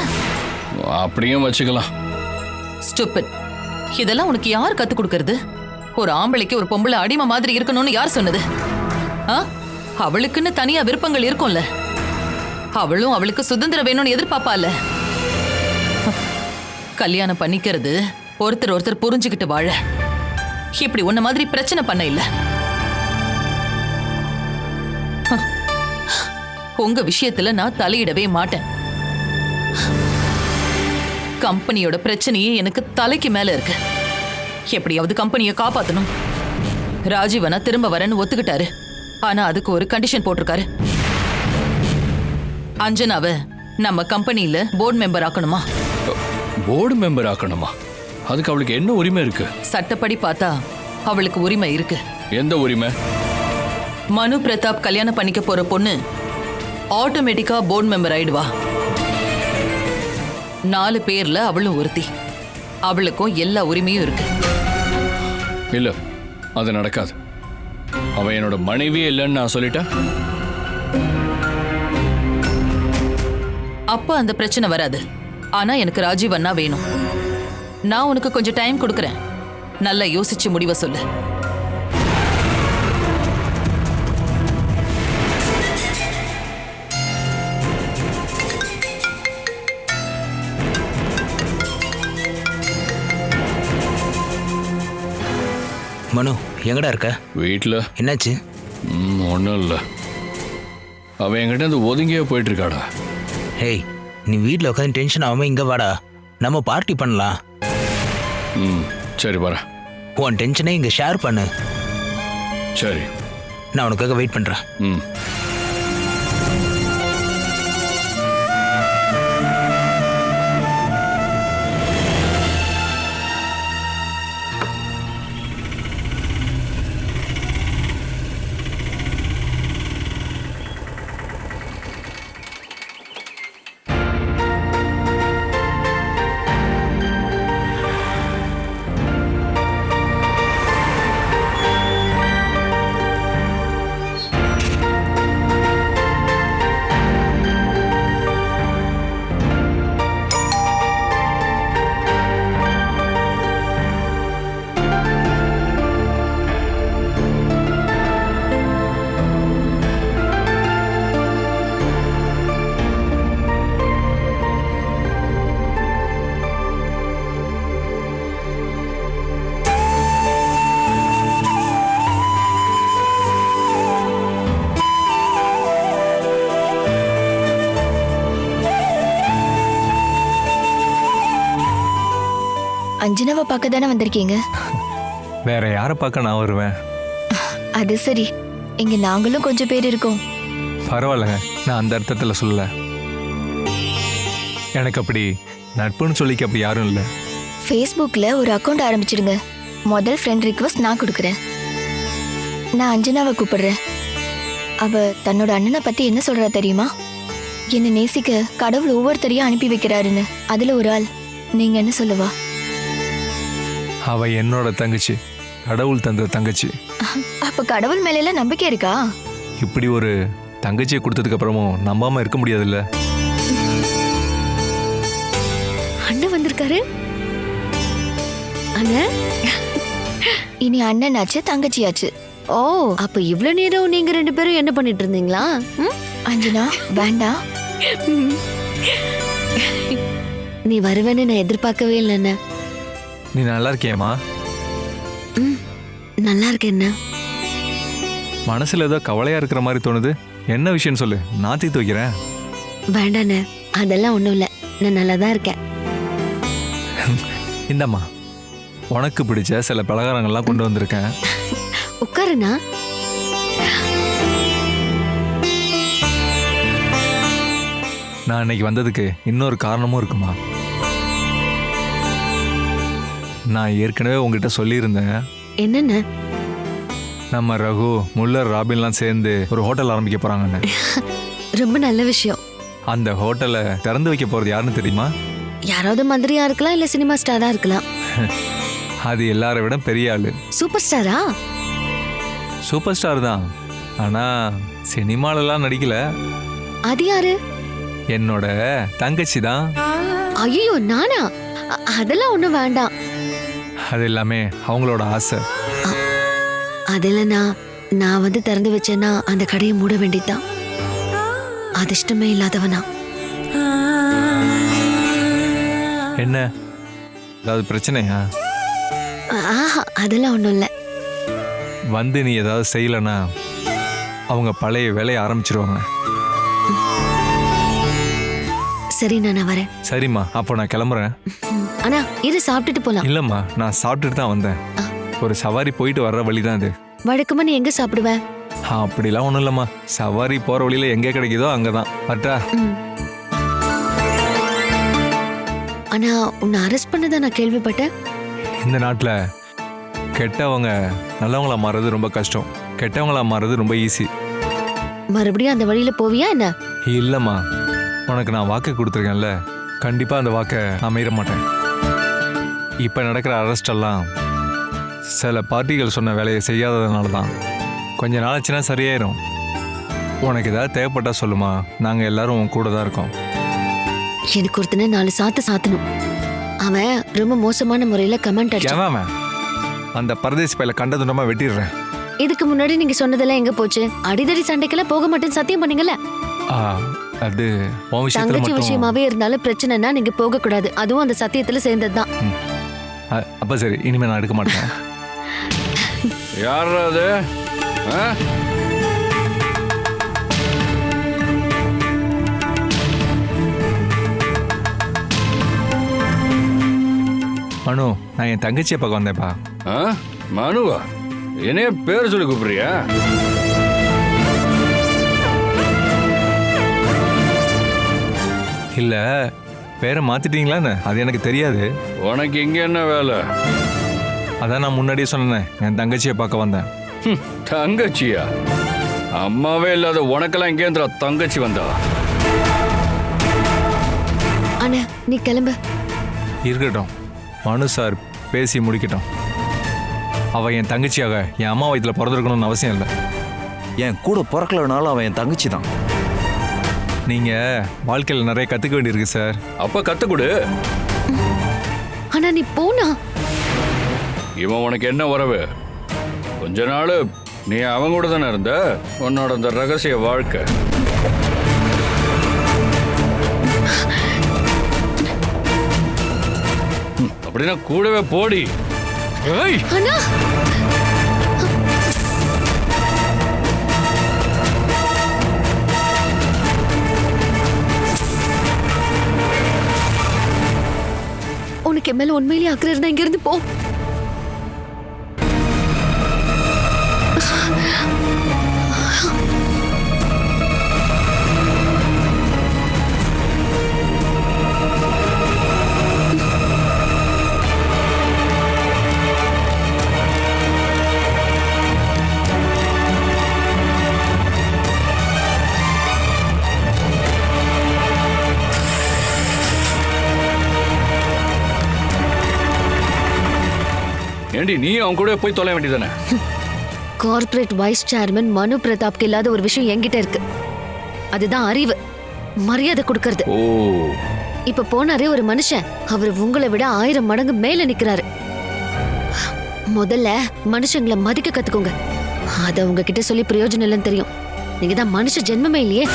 G: அப்படியும் வச்சுக்கலாம்.
B: ஸ்டூபிட். இதெல்லாம் உனக்கு யார் கத்து கொடுக்கறது? ஒரு ஆம்பளைக்கு ஒரு பொம்பளை அடிமை மாதிரி இருக்கணும்னு யார் சொன்னது? அவளுக்குன்னு தனியா விருப்பங்கள் இருக்கும்ல. அவளும் அவளுக்கு சுதந்திரம் வேணும்னு எதிர்பார்ப்பால. கல்யாணம் பண்ணிக்கிறது ஒருத்தர் ஒருத்தர் புரிஞ்சுக்கிட்டு வாழ. இப்படி உன்ன மாதிரி பிரச்சனை பண்ண இல்ல. உங்க விஷயத்துல நான் தலையிடவே மாட்டேன். கம்பெனியோட பிரச்சனையே எனக்கு தலைக்கு மேல இருக்கு. எப்படியாவது கம்பெனியை காப்பாத்தணும். ராஜீவனா திரும்ப வரேன்னு ஒத்துக்கிட்டாரு. ஆனா அதுக்கு ஒரு கண்டிஷன் போட்டிருக்காரு. அஞ்சனாவை நம்ம கம்பெனியில போர்டு மெம்பர் ஆக்கணுமா?
G: போர்டு மெம்பர் ஆக்கணுமா? அதுக்கு அவளுக்கு என்ன உரிமை இருக்கு?
B: சட்டப்படி பார்த்தா அவளுக்கு உரிமை இருக்கு.
G: எந்த உரிமை?
B: மனு பிரதாப் கல்யாணம் பண்ணிக்க போற பொண்ணு ஆட்டோமேட்டிக்கா போர்டு மெம்பர் ஆயிடுவா. 4 பேர்ல அவளும் ஒருத்தி. அவளுக்கும் எல்லா உரிமையும் இருக்கு.
G: இல்ல, அது நடக்காது. அவ என்னோட மனைவியே இல்லைன்னு நான் சொல்லிட்டேன்.
B: அப்ப அந்த பிரச்சனை வராது. ஆனா எனக்கு ராஜீவ் அண்ணா வேணும். நான் உனக்கு கொஞ்சம் டைம் கொடுக்கறேன். நல்லா யோசிச்சு முடிவை சொல்லு.
K: மனு, எங்கடா இருக்க?
G: வீட்டில்.
K: என்னாச்சு?
G: ஒன்றும் இல்லை. அவன் என்கிட்ட இருந்து ஒதுங்கியே போயிட்டு இருக்காடா.
K: ஹேய், நீ வீட்டில் உட்காந்து டென்ஷன் ஆகாம இங்கே வாடா, நம்ம பார்ட்டி பண்ணலாம்.
G: சரி, வரேன்.
K: உன் டென்ஷனை இங்கே ஷேர் பண்ணு.
G: சரி,
K: நான் உனக்காக வெயிட் பண்ணுறேன்.
H: அஞ்சனாவை பார்க்க தானே வந்திருக்கீங்க?
L: வேற யாரை பார்க்க நான் வருவேன்?
H: அது சரி, இங்க நாங்களும் கொஞ்சம் பேர் இருக்கோம்.
L: பரவாயில்லங்க, நான் அந்த அர்த்தத்தில் சொல்லல. எனக்கு அப்படி நட்புன்னு சொல்லிக்க அப்படி யாரும் இல்லை.
H: ஃபேஸ்புக்ல ஒரு அக்கௌண்ட் ஆரம்பிச்சிடுங்க. முதல் ஃப்ரெண்ட் ரிக்வெஸ்ட் நான் கொடுக்குறேன். நான் அஞ்சனாவை கூப்பிடுறேன். அவ தன்னோட அண்ணனை பத்தி என்ன சொல்றா தெரியுமா? என்னை நேசிக்க கடவுள் ஒவ்வொருத்தரையும் அனுப்பி வைக்கிறாருன்னு. அதுல ஒரு ஆள் நீங்க என்ன சொல்லுவா?
L: அவ என்னோட தங்கச்சி, கடவுள் தந்த தங்கச்சி.
H: அப்ப கடவுள் மேல நம்பிக்கை இருக்கா?
L: இப்படி ஒரு தங்கச்சியை கொடுத்ததுக்கு அப்புறமும் நம்பாம இருக்க முடியாதுல்ல.
C: அண்ணன் வந்திருக்காரு. அண்ணன்,
H: இனி அண்ணனாச்சு தங்கச்சியாச்சு.
C: ஓ, அப்ப இவ்ளோ நேரம் நீங்க 2 பேரும் என்ன பண்ணிட்டு இருந்தீங்களா?
H: அஞ்சனா வேண்டாம்.
C: நீ வருவேன்னு நான் எதிர்பார்க்கவே இல்லைண்ண.
L: நீ நல்லா இருக்கியம்மா?
C: நல்லா இருக்கேன்.
L: மனசுல ஏதோ கவலையா இருக்கிற மாதிரி தோணுது. என்ன விஷயம் சொல்லு, நான் தீர்த்து வைக்கிறேன்.
C: வேண்டாண்ண, அதெல்லாம் ஒண்ணும் இல்ல. நான் நல்லா தான் இருக்கேன்.
L: இந்தம்மா, உனக்கு பிடிச்ச சில பலகாரங்கள்லாம் கொண்டு வந்திருக்கேன்.
C: உட்காருண்ணா.
L: நான் இன்னைக்கு வந்ததுக்கு இன்னொரு காரணமும் இருக்குமா. நான் ஏற்கனவே உங்ககிட்ட சொல்லியிருந்தேன்.
C: என்னென்ன?
L: நம்ம ரகு, முல்லர், ராபின்லாம் சேர்ந்து ஒரு ஹோட்டல் ஆரம்பிக்க போறாங்கன்னு.
C: ரொம்ப நல்ல விஷயம்.
L: அந்த ஹோட்டலை திறந்து வைக்க போறது யாருன்னு தெரியுமா?
C: யாராவது மந்திரியா இருக்கலாம், இல்ல சினிமா ஸ்டாரா இருக்கலாம்.
L: அது எல்லாரை விட பெரிய ஆளு.
C: சூப்பர் ஸ்டாரா?
L: சூப்பர் ஸ்டார் தான், ஆனா சினிமாலெல்லாம் நடிக்கல.
C: அது யாரு?
L: என்னோட தங்கச்சி தான்.
C: ஐயோ, நானா? அதெல்லாம் ஒண்ணும் வேண்டாம்.
L: அது எல்லாமே அவங்களோட ஆசை.
C: அதெல்லாம் நான் வந்து திறந்து வச்சேன்னா அந்த கடையை மூட வேண்டியதுதான். அதிர்ஷ்டமே இல்லாதவனா.
L: என்ன, ஏதாவது பிரச்சனையா?
C: ஆஹா, அதெல்லாம் ஒண்ணும் இல்ல.
L: வந்து நீ ஏதாவது செய்யலன்னா அவங்க பழைய வேலையை ஆரம்பிச்சிருவாங்க.
C: சரி, நான் வரேன்.
L: சரிம்மா, அப்போ நான் கிளம்புறேன்.
C: அண்ணா, இரு, சாப்பிட்டுட்டு போலாம்.
L: இல்லம்மா, நான் சாப்பிட்டுட்டு தான் வந்தேன். ஒரு சவாரி போயிட்டு வர்ற வழி தான் இது.
C: வழக்கமா நீ எங்க சாப்பிடுவ?
L: அப்படிலாம் ஒன்றும் இல்லைம்மா, சவாரி போகிற வழியில் எங்கே கிடைக்குதோ அங்கே தான். பட்டா?
C: ஆனா உன்னை அரெஸ்ட் பண்ணதான் நான் கேள்விப்பட்டேன்.
L: இந்த நாட்டில் கெட்டவங்க நல்லவங்களா மாறுறது ரொம்ப கஷ்டம், கெட்டவங்களா மாறுறது ரொம்ப ஈஸி.
C: மறுபடியும் அந்த வழியில போவியா என்ன?
L: இல்லைம்மா, உனக்கு நான் வாக்கு கொடுத்துருக்கேன்ல, கண்டிப்பாக அந்த வாக்கை நான் மீற மாட்டேன். இப்போ நடக்கிற அரெஸ்டெல்லாம் சில பார்ட்டிகள் சொன்ன வேலையை செய்யாததுனால தான். கொஞ்ச நாள் ஆச்சுன்னா சரியாயிரும். உனக்கு ஏதாவது தேவைப்பட்டா சொல்லுமா, நாங்கள் எல்லாரும் உன் கூட தான் இருக்கோம்.
C: எனக்கு ஒருத்தனை 4 சாத்து சாத்தணும். அவன் ரொம்ப மோசமான முறையில கமெண்ட் அடிச்சான்.
L: அவன் அந்த பரதேசி பையில கண்டதுண்டமா வெட்டிடுறேன்.
C: இதுக்கு முன்னாடி நீங்க சொன்னதெல்லாம் எங்க போச்சு? அடிதடி சண்டைக்கெல்லாம் போக மாட்டேன்னு சத்தியம் பண்ணீங்கல்ல.
L: அது உன் விஷயத்துல
C: தங்கச்சி
L: மட்டும்.
C: விஷயமாவே இருந்தாலும் பிரச்சனைனா நீங்க போக கூடாது. அதுவும் அந்த சத்தியத்துல சேர்ந்ததுதான்.
L: அப்ப சரி, இனிமே நான் எடுக்க மாட்டேன்.
M: யார் அது?
L: மனு, நான் என் தங்கச்சியை பார்க்க வந்தேன்ப்பா.
M: மனுவா? என்னைய பேர் சொல்லி கூப்பிடுறியா?
L: இல்ல, பேரை மாத்திட்டீங்களான்னு அது எனக்கு தெரியாது.
M: உனக்கு இங்க என்ன வேலை?
L: அதான் நான் முன்னாடியே சொன்னேன், என் தங்கச்சியை பார்க்க வந்தேன்.
M: தங்கச்சியா? அம்மாவே இல்லாத உனக்கெல்லாம் இங்கேந்திரா தங்கச்சி வந்தா?
C: அண்ணா, நீ கிளம்பு.
L: இருக்கட்டும், மனு சார் பேசி முடிக்கட்டும். அவ என் தங்கச்சியாக என் அம்மா வயிற்றுல பிறந்திருக்கணும்னு அவசியம் இல்லை.
N: என் கூட பிறக்கலனாலும் அவன் என் தங்கச்சி தான்.
L: நீங்க வாழ்க்கையில் நிறைய கத்துக்க வேண்டியிருக்கு சார்.
M: அப்ப கத்துக்கொடு.
C: ஆனா நீ போனா
M: இவன் உனக்கு என்ன உறவு? கொஞ்ச நாள் நீ அவங்க கூட தானே இருந்த. உன்னோட அந்த ரகசிய வாழ்க்கை அப்படின்னா கூடவே போடி.
C: அண்ணா, உனக்கு என் மேல உண்மையிலேயே அக்கறை இருந்தா இங்க இருந்து போ.
M: ஏண்டி நீ அவன் கூட போய் தொலை வேண்டியதானே?
C: கார்ப்பரேட் வைஸ் சேர்மன் மனு பிரதாப்க்கு இல்லாத ஒரு விஷயம் என்கிட்ட இருக்கு. அதுதான் அறிவு, மரியாதை கொடுக்கறது.
M: ஓ,
C: இப்ப போனாரே ஒரு மனுஷன், அவர் உங்களை விட 1000 மடங்கு மேல நிக்கிறாரு. முதல்ல மனுஷங்களை மதிக்க கத்துக்கோங்க. அத உங்ககிட்ட சொல்லி பிரயோஜனம் இல்லைன்னு தெரியும். நீங்க தான் மனுஷ ஜென்மமே இல்லையே.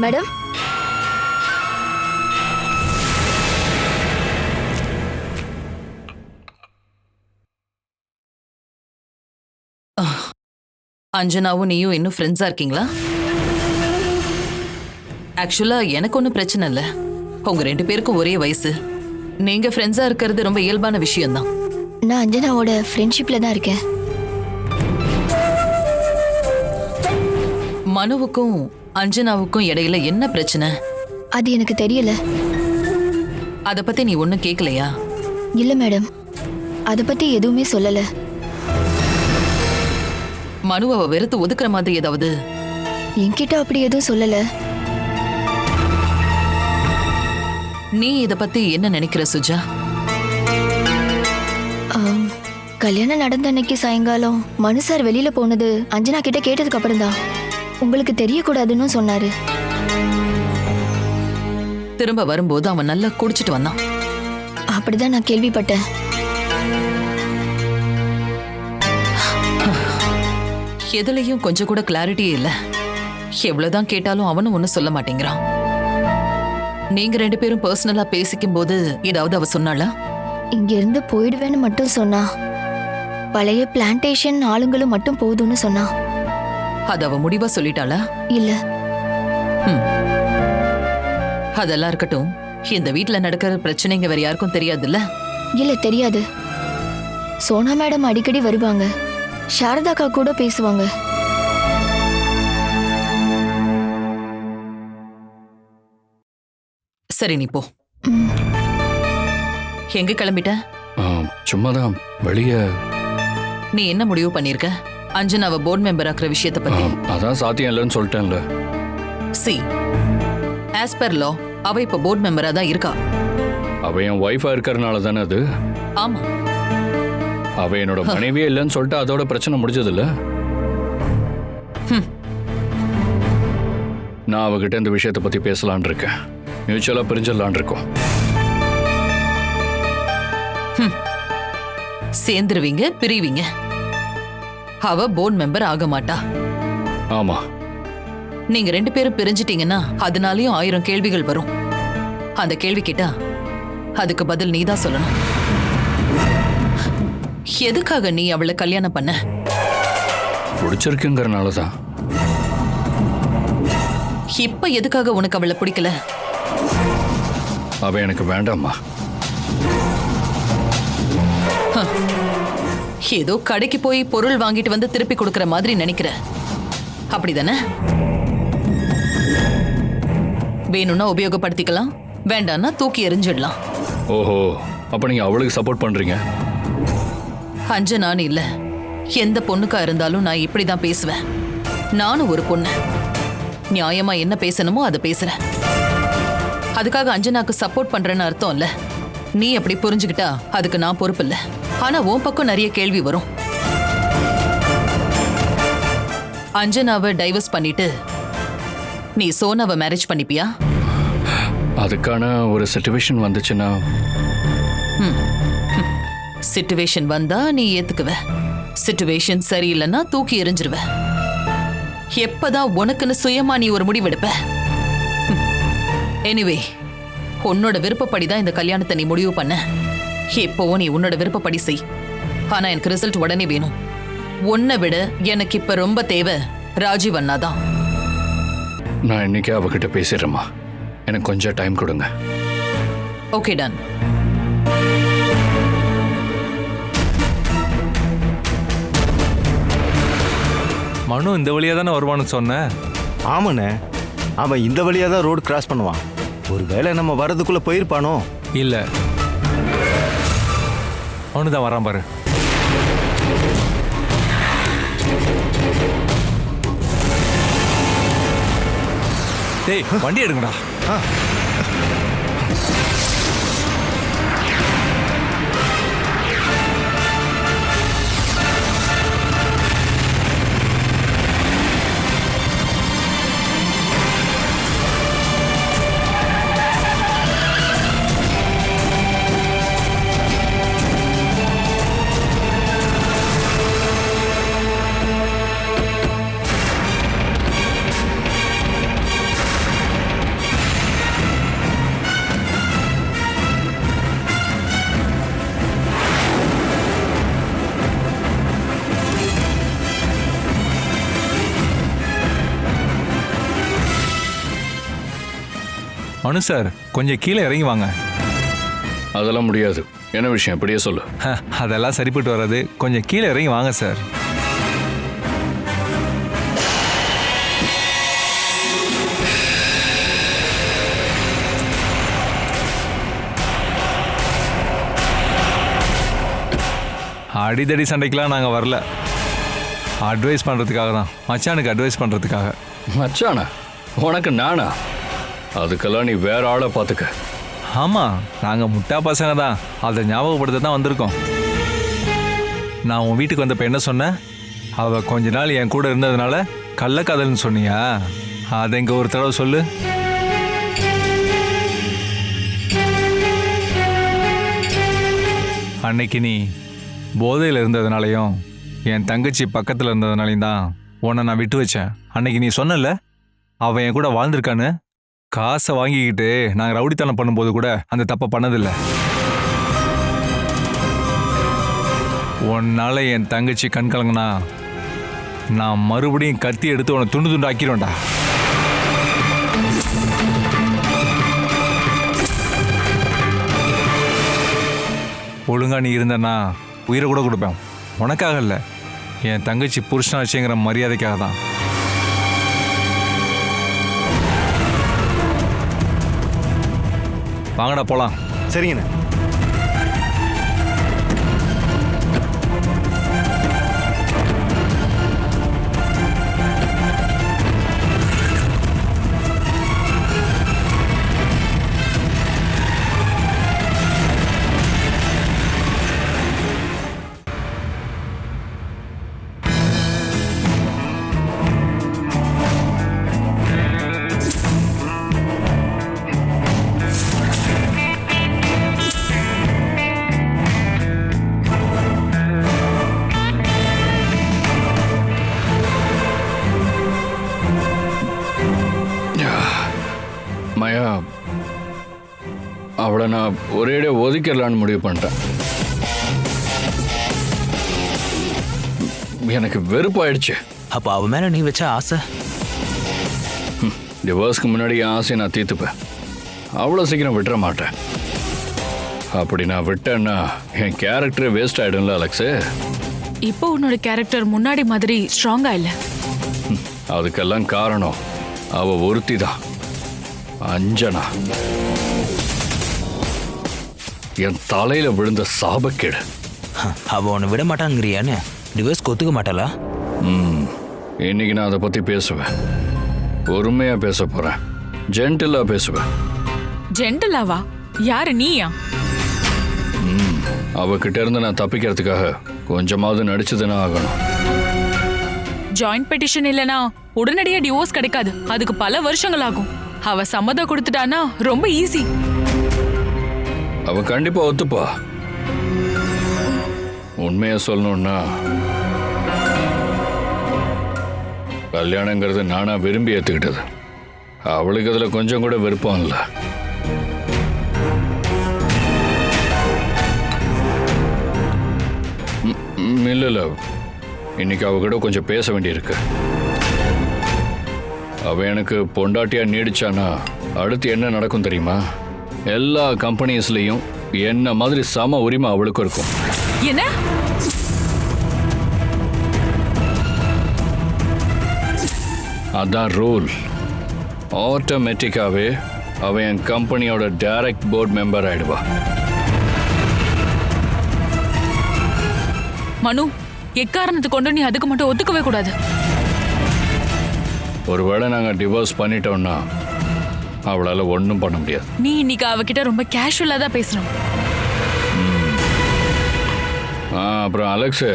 H: மேடம்,
B: அஞ்சனாவும் நீயும் இன்னும் ஃப்ரெண்ட்ஸா இருக்கீங்களா? ஆக்சுவலா எனக்கு ஒன்றும் பிரச்சனை இல்லை. உங்க 2 பேருக்கும் ஒரே வயசு. நீங்க ஃப்ரெண்ட்ஸா இருக்கிறது ரொம்ப இயல்பான விஷயம்தான்.
H: நான் அஞ்சனாவோட ஃப்ரெண்ட்ஷிப்ல தான் இருக்கேன்.
B: மனுவுக்கும் அஞ்சனாவுக்கும் இடையில என்ன பிரச்சனை?
H: அது எனக்கு தெரியல.
B: அத பத்தி நீ ஒன்னும் கேட்கலையா?
H: இல்ல மேடம், அத பத்தி எதுவுமே சொல்லல.
B: மனுவை வெறுத்து ஒதுக்குற மாதிரி ஏதாவது?
H: என்கிட்ட அப்படி எதுவும் சொல்லல.
B: நீ இத பத்தி என்ன நினைக்கிற சுஜா?
H: கல்யாணம் நடந்த அன்னைக்கு சாயங்காலம் மனு சார் வெளியில போனது அஞ்சனா கிட்ட கேட்டதுக்கு அப்புறம் தான் உங்களுக்கு தெரியக்கூடாதுன்னு சொன்னாரு.
B: திரும்ப வரும்போது அவன் நல்லா குடிச்சிட்டு வந்தான்.
H: அப்படிதான் நான் கேள்விப்பட்டேன்.
B: எதுலயும் கொஞ்சம் கூட கிளாரிட்டியே இல்ல. எவ்வளவுதான் கேட்டாலும் அவனும் ஒன்னும் சொல்ல மாட்டேங்கிறான். நீங்க 2 பேரும் பர்சனலா பேசிக்கும் போது ஏதாவது அவ சொன்னாளா?
H: இங்க இருந்து போயிடுவேன்னு மட்டும் சொன்னா. பழைய பிளான்டேஷன் ஆளுங்களும் மட்டும் போதும்னு சொன்னா.
B: அது அவ முடிவா சொல்லிட்டாளா?
H: இல்ல.
B: அதெல்லாம் இருக்கட்டும். இந்த வீட்ல நடக்கிற பிரச்சனைங்க வேற யாருக்கும் தெரியாதுல்ல?
H: இல்ல, தெரியாது. சோனா மேடம் அடிக்கடி வருவாங்க. சாரதாக்கா கூட பேசுவாங்க.
B: சரி, நீ போ. எங்க கிளம்பிட்ட?
M: சும்மாதான் வெளியே.
B: நீ என்ன முடிவு பண்ணிருக்க? அஞ்சனாவை போர்டு மெம்பர் ஆக்குற விஷயத்தை பத்தி?
M: அதான் சாத்தியம் இல்லைன்னு சொல்லிட்டேன்ல.
B: சி, ஆஸ் பர் லா அவ இப்ப போர்டு மெம்பரா தான் இருக்கா.
M: அவ என் ஒய்ஃபா இருக்கறனால தானே அது.
B: ஆமா,
M: அவ என்னோட மனைவியே இல்லைன்னு சொல்லிட்டு அதோட பிரச்சனை முடிஞ்சது இல்ல. நான் அவகிட்ட இந்த விஷயத்தை பத்தி பேசலான் இருக்கேன். மியூச்சுவலா பிரிஞ்சிடலான் இருக்கோம்.
B: சேர்ந்துருவீங்க, பிரிவீங்க. அவ போர்டு மெம்பர் ஆக மாட்டா.
M: ஆமா,
B: நீங்க 2 பேரும் பிரிஞ்சிட்டீங்கன்னா அதனாலயும் 1000 கேள்விகள் வரும். அந்த கேள்வி கேட்டா அதுக்கு பதில் நீதான் சொல்லணும். எதுக்காக நீ அவளை கல்யாணம் பண்ண?
M: பிடிச்சிருக்குங்கிறனால தான்.
B: இப்ப எதுக்காக உனக்கு அவளை பிடிக்கல?
M: அவ எனக்கு வேண்டாமா.
B: ஏதோ கடைக்கு போய் பொருள் வாங்கிட்டு வந்து திருப்பி கொடுக்கற மாதிரி நினைக்கிற, அப்படிதானே? வேணும்னா உபயோகப்படுத்திக்கலாம், வேண்டாம்னா தூக்கி எறிஞ்சிடலாம்.
M: ஓஹோ, அப்ப நீங்க அவளுக்கு சப்போர்ட் பண்றீங்க?
B: அஞ்சனான்னு இல்ல, எந்த பொண்ணுக்கா இருந்தாலும் நான் இப்படிதான் பேசுவேன். நானும் ஒரு பொண்ணு, நியாயமா என்ன பேசணுமோ அதை பேசுறேன். அதுக்காக அஞ்சனாக்கு சப்போர்ட் பண்றேன்னு அர்த்தம் இல்ல. நீ அப்படி புரிஞ்சுக்கிட்டா அதுக்கு நான் பொறுப்பு இல்ல. ஆனா உன் பக்கம் நிறைய கேள்வி வரும். அஞ்சனாவை டைவர்ஸ் பண்ணிட்டு நீ சோனாவை மேரேஜ் பண்ணிப்பியா?
M: அதுக்கான ஒரு சிச்சுவேஷன் வந்துச்சுன்னா.
B: சிச்சுவேஷன் வந்தா நீ ஏத்துக்குவ, சிச்சுவேஷன் சரியில்லைன்னா தூக்கி எறிஞ்சிருவ. எப்பதான் உனக்குன்னு சுயமா நீ ஒரு முடிவெடுப்ப? எனிவே, உன்னோட விருப்பப்படிதான் இந்த கல்யாணத்தை நீ முடிவு பண்ண. இப்போவும் நீ உன்னோட விருப்பப்படி செய். ஆனா எனக்கு ரிசல்ட் உடனே வேணும். உன்னை விட எனக்கு இப்ப ரொம்ப தேவை ராஜீவ் அண்ணா தான்.
M: நான் இன்னைக்கே அவகிட்ட பேசிடுறேம்மா. எனக்கு கொஞ்சம் டைம் கொடுங்க.
B: Okay done.
L: மனு இந்த வழியா தானே வருவான்னு சொன்னேன்.
N: ஆமாண்ணே, அவன் இந்த வழியாக தான் ரோடு கிராஸ் பண்ணுவான். ஒருவேளை நம்ம வரதுக்குள்ளே போயிருப்பானோ?
L: இல்லை, அவனு தான் வரான் பாரு. டேய் வண்டி எடுங்கடா. மனு சார் கொஞ்சம் கீழே இறங்கி வாங்க.
M: அதெல்லாம் முடியாது. என்ன விஷயம் இப்படியே சொல்லு.
L: அதெல்லாம் சரிப்பட்டு வராது, கொஞ்சம் கீழே இறங்கி வாங்க சார். அடிதடி சண்டைக்கெலாம் நாங்கள் வரல, அட்வைஸ் பண்ணுறதுக்காக தான். மச்சானுக்கு அட்வைஸ் பண்ணுறதுக்காக.
M: மச்சானா? உனக்கு நானா? அதுக்கெல்லாம் நீ வேற ஆளை பார்த்துக்க.
L: ஆமாம், நாங்கள் முட்டா பசங்க தான், அதை ஞாபகப்படுத்த தான் வந்திருக்கோம். நான் உன் வீட்டுக்கு வந்தப்போ என்ன சொன்னேன்? அவள் கொஞ்ச நாள் என் கூட இருந்ததுனால கள்ளக்காதல்னு சொன்னியா? அதை இங்கே ஒரு தடவை சொல்லு. அன்னைக்கு நீ போதையில் இருந்ததுனாலையும் என் தங்கச்சி பக்கத்தில் இருந்ததுனாலையும் தான் உன்னை நான் விட்டு வச்சேன். அன்னைக்கு நீ சொன்னல அவன் என் கூட வாழ்ந்திருக்கான்னு. காசை வாங்கிக்கிட்டு நாங்கள் ரவுடித்தனம் பண்ணும்போது கூட அந்த தப்பை பண்ணதில்லை. உன்னால என் தங்கச்சி கண் கலங்கினா நான் மறுபடியும் கத்தி எடுத்து உன்னை துண்டு துண்டு ஆக்கிடுவேன்டா. ஒழுங்கா நீ இருந்தனா உயிரை கூட கொடுப்பேன். உனக்காக இல்லை, என் தங்கச்சி புருஷனாச்சுங்கிற மரியாதைக்காக தான். வாங்கடா போலாம்.
N: சரிங்கண்ணே.
M: மயா, அவளை நான் ஒரேடியா ஒதுக்கிடலான்னு முடிவு பண்ணிட்டேன். எனக்கு வெறுப்பாயிடுச்சு.
K: அப்போ அவன் மேலே நீ வச்ச ஆசை?
M: டிவோர்ஸ்க்கு முன்னாடி என் ஆசையை நான் தீர்த்துப்பேன். அவ்வளோ சீக்கிரம் விட்டுற மாட்டேன். அப்படி நான் விட்டேன்னா என் கேரக்டரே வேஸ்ட் ஆகிடும்ல அலெக்ஸு.
I: இப்போ உன்னோட கேரக்டர் முன்னாடி மாதிரி ஸ்ட்ராங்கா இல்லை.
M: அதுக்கெல்லாம் காரணம் அவ ஒருத்தி தான், அஞ்சனா. என் தலையில விழுந்த சாபக்கேடு.
K: அவ உன்னை விட மாட்டாங்கிறியான்னு டிவோர்ஸ் ஒத்துக்க மாட்டாளா?
M: இன்னைக்கு நான் அதை பத்தி பேசுவேன். பொறுமையா பேச போறேன், ஜென்டிலா பேசுவேன்.
I: ஜென்டலாவா? யாரு, நீயா?
M: அவகிட்ட இருந்து நான் தப்பிக்கிறதுக்காக கொஞ்சமாவது நடிச்சதுன்னா ஆகணும்.
I: ஜாயிண்ட் பெட்டிஷன் இல்லனா உடனடியா டிவோர்ஸ் கிடைக்காது. அதுக்கு பல வருஷங்கள் ஆகும். அவ சம்மதம் கொடுத்துட்டானா ரொம்ப ஈஸி.
M: அவ கண்டிப்பா ஒத்துப்பா. உண்மையா சொல்லணும்னா கல்யாணங்கிறது நானா விரும்பி ஏத்துக்கிட்டது. அவளுக்கு அதுல கொஞ்சம் கூட விருப்பம் இல்லை. இல்ல இன்னைக்கு அவகிட்ட கொஞ்சம் பேச வேண்டியிருக்கு. அவ எனக்கு பொண்டாட்டியா நீடிச்சானா அடுத்து என்ன நடக்கும் தெரியுமா? எல்லா கம்பெனிஸ்லயும் என்ன மாதிரி சம உரிமை அவளுக்கும் இருக்கும்.
I: என்ன?
M: அதான் ரூல். ஆட்டோமேட்டிக்காவே அவன் என் கம்பெனியோட டைரக்ட் போர்ட் மெம்பர் ஆயிடுவா.
I: மனு, எக்காரணத்தை கொண்டு நீ அதுக்கு மட்டும் ஒத்துக்கவே கூடாது.
M: ஒருவேளை நாங்கள் டிவோர்ஸ் பண்ணிட்டோம்னா அவளால் ஒன்றும் பண்ண முடியாது.
I: நீ இன்னைக்கு அவகிட்ட ரொம்ப கேஷுவலா தான் பேசணும்.
M: அப்புறம் அலெக்ஸ்,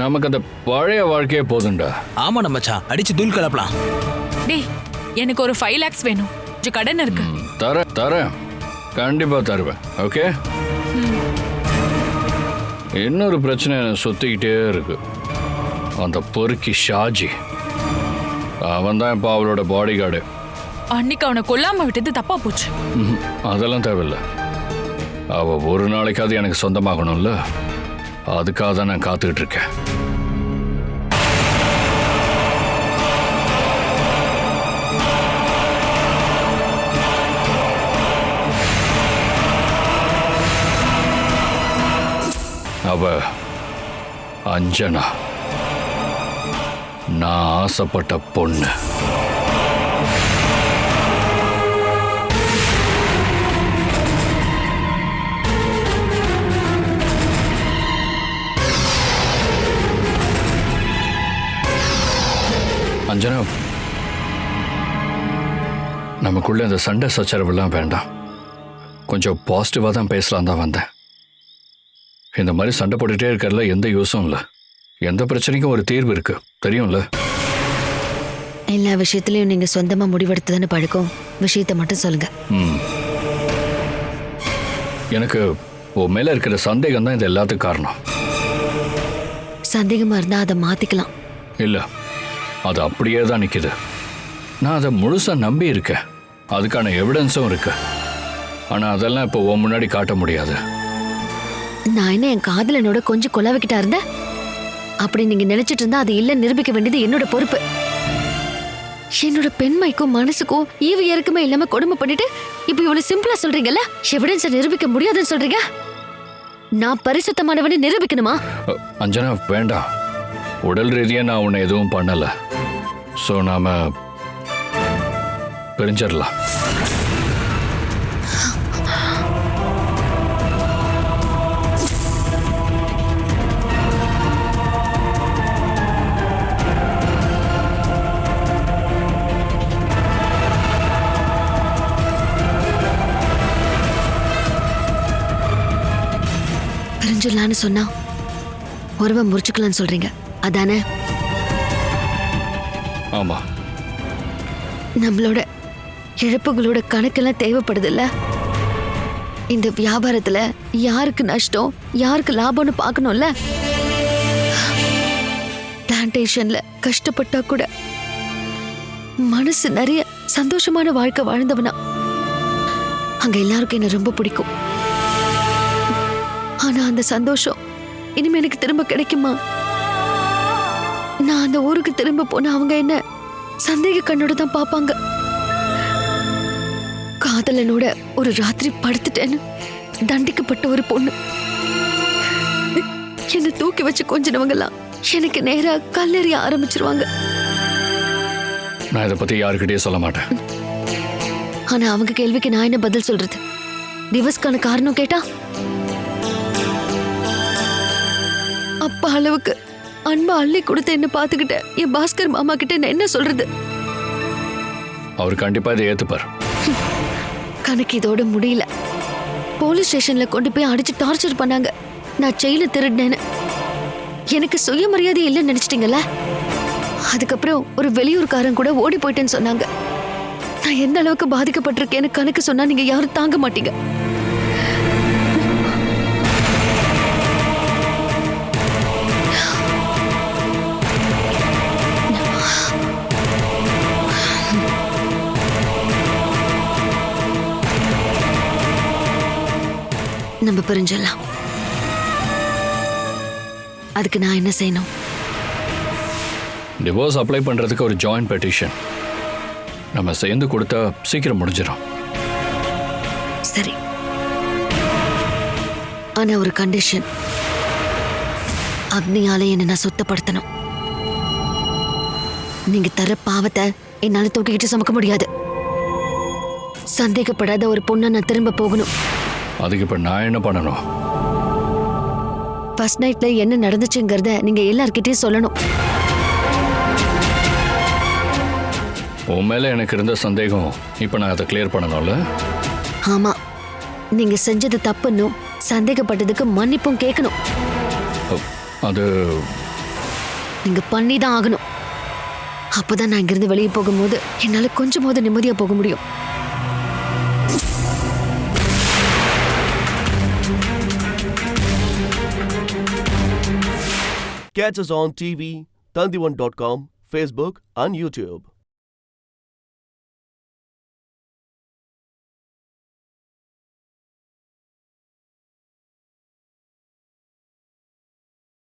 M: நமக்கு அந்த பழைய வாழ்க்கையே போதும்டா.
K: ஆமா மச்சான், அடிச்சு தூள் கலப்பலாம்.
I: டேய், எனக்கு ஒரு 5 lakhs வேணும். கொஞ்சம் கடன் இருக்கு.
M: தரேன், கண்டிப்பா தருவேன். ஓகே. இன்னொரு பிரச்சனை சுத்திக்கிட்டே இருக்கு. அந்த பொறுக்கி ஷாஜி, அவன் தான் இப்போ அவளோட பாடி கார்டு.
I: அன்னைக்கு அவனை கொல்லாம விட்டது தப்பா போச்சு.
M: அதெல்லாம் தேவையில்லை. அவ ஒரு நாளைக்காவது எனக்கு சொந்தமாகணும்ல, அதுக்காக தான் நான் காத்துக்கிட்டு இருக்கேன். அவ அஞ்சனா, நான் ஆசைப்பட்ட பொண்ணு. அஞ்சனா, நமக்குள்ள இந்த சண்டை சச்சரவுலாம் வேண்டாம். கொஞ்சம் பாசிட்டிவாக தான் பேசலாம் தான் வந்தேன். இந்த மாதிரி சண்டை போட்டுகிட்டே இருக்கிறதுல எந்த யூஸும் இல்லை. எந்த பிரச்சனைக்கும் ஒரு தீர்வு இருக்கு, தெரியும்ல?
C: எல்லா விஷயத்திலையும் நீங்க சொந்தமா முடிவெடுத்ததுன்னு பழக்கம். விஷயத்தை மட்டும் சொல்லுங்க.
M: எனக்கு உன் மேல இருக்கிற சந்தேகம் தான் இது எல்லாத்துக்கும் காரணம்.
C: சந்தேகமா இருந்தா அதை மாத்திக்கலாம்.
M: இல்லை, அது அப்படியே தான் நிற்கிது. நான் அதை முழுசாக நம்பி இருக்கேன். அதுக்கான எவிடன்ஸும் இருக்கு. ஆனால் அதெல்லாம் இப்போ உன் முன்னாடி காட்ட முடியாது.
C: நான் என்ன என் காதலனோட கொஞ்சம் கொலாவிக்கிட்டா இருந்தேன்? அப்படி நீங்க நினைச்சிட்டு இருந்தா அது இல்ல நிரூபிக்க வேண்டியது என்னோட பொறுப்பு. என்னோட பெண்மைக்கும் மனசுக்கும் ஈவு இறக்குமே இல்லாம கொடுமை பண்ணிட்டு இப்ப இவ்வளவு சிம்பிளா சொல்றீங்கல்ல, எவிடன்ஸை நிரூபிக்க முடியாதுன்னு சொல்றீங்க. நான் பரிசுத்தமானவனை நிரூபிக்கணுமா?
M: அஞ்சனா, வேண்டாம். உடல் ரீதியாக நான் உன்னை எதுவும் பண்ணலை. ஸோ நாம பிரிஞ்சிடலாம்.
C: பிரிஞ்சிடலான்னு சொன்னா உறவை முறிச்சுக்கலான்னு சொல்றீங்க, அதானே?
M: ஆமா.
C: நம்மளோட இழப்புகளோட கணக்கெல்லாம் தேவைப்படுது இல்ல? இந்த வியாபாரத்துல யாருக்கு நஷ்டம் யாருக்கு லாபம்னு பார்க்கணும்ல? பிளான்டேஷன்ல கஷ்டப்பட்டா கூட மனசு நிறைய சந்தோஷமான வாழ்க்கை வாழ்ந்தவனா. அங்க எல்லாருக்கும் என்ன ரொம்ப பிடிக்கும். ஆனா அந்த சந்தோஷம் இனிமே எனக்கு திரும்ப கிடைக்குமா? நான் அந்த ஊருக்கு திரும்ப போன அவங்க என்ன சந்தேக கண்ணோட தான் பாப்பாங்க. காதலனோட ஒரு ராத்திரி படுத்துட்டேன்னு தண்டிக்கப்பட்ட ஒரு பொண்ணு. என்ன தூக்கி வச்சு கொஞ்சினவங்கலாம் எனக்கு நேரா கல்லெறிய ஆரம்பிச்சிருவாங்க.
M: நான் இதை பத்தி யாருக்கிட்டே சொல்ல மாட்டேன்.
C: ஆனா அவங்க கேள்விக்கு நான் என்ன பதில் சொல்றது? டிவோர்ஸ்க்கான காரணம் கேட்டா அப்பா அளவுக்கு அன்பா அள்ளி கொடுத்து என்ன பாத்துக்கிட்ட என் பாஸ்கர் மாமா கிட்ட என்ன சொல்றது?
M: அவர் கண்டிப்பா இதை ஏத்துப்பார்.
C: கணக்கு இதோட முடியல. போலீஸ் ஸ்டேஷன்ல கொண்டு போய் அடிச்சு டார்ச்சர் பண்ணாங்க. நான் செயில திருடினேன்னு. எனக்கு சுயமரியாதை இல்லைன்னு நினைச்சிட்டீங்கல்ல? அதுக்கப்புறம் ஒரு வெளியூர்காரன் கூட ஓடி போயிட்டேன்னு சொன்னாங்க. நான் எந்த அளவுக்கு பாதிக்கப்பட்டிருக்கேன்னு கணக்கு சொன்னா நீங்க யாரும் தாங்க மாட்டீங்க. நம்ம பிரிஞ்சிடலாம். அதுக்கு நான் என்ன செய்யணும்?
M: டிவோர்ஸ் அப்ளை பண்ணுறதுக்கு ஒரு ஜாயிண்ட் பெட்டிஷன் நம்ம சேர்ந்து கொடுத்தா சீக்கிரம் முடிஞ்சிடும்.
C: சரி, ஆனா ஒரு கண்டிஷன். அக்னியால என்ன நான் சுத்தப்படுத்தணும். நீங்க தர பாவத்தை என்னால தூக்கிக்கிட்டு சுமக்க முடியாது. சந்தேகப்படாத ஒரு பொண்ணை நான் திரும்ப போகணும்.
M: அதுக்கு இப்ப நான் என்ன பண்ணணும்?
C: ஃபர்ஸ்ட் நைட்ல என்ன நடந்துச்சுங்கிறத நீங்க எல்லார்கிட்டயும் சொல்லணும்.
M: உன் மேல எனக்கு இருந்த சந்தேகம் இப்ப நான் அதை கிளியர் பண்ணணும்ல?
C: ஆமா, நீங்க செஞ்சது தப்புன்னு சந்தேகப்பட்டதுக்கு மன்னிப்பும் கேட்கணும்.
M: அது
C: நீங்க பண்ணிதான் ஆகணும். அப்பதான் நான் இங்கிருந்து வெளியே போகும்போது என்னால கொஞ்சமாவது நிம்மதியா போக முடியும்.
A: Catch us on TV, Tandivan.com, Facebook and YouTube.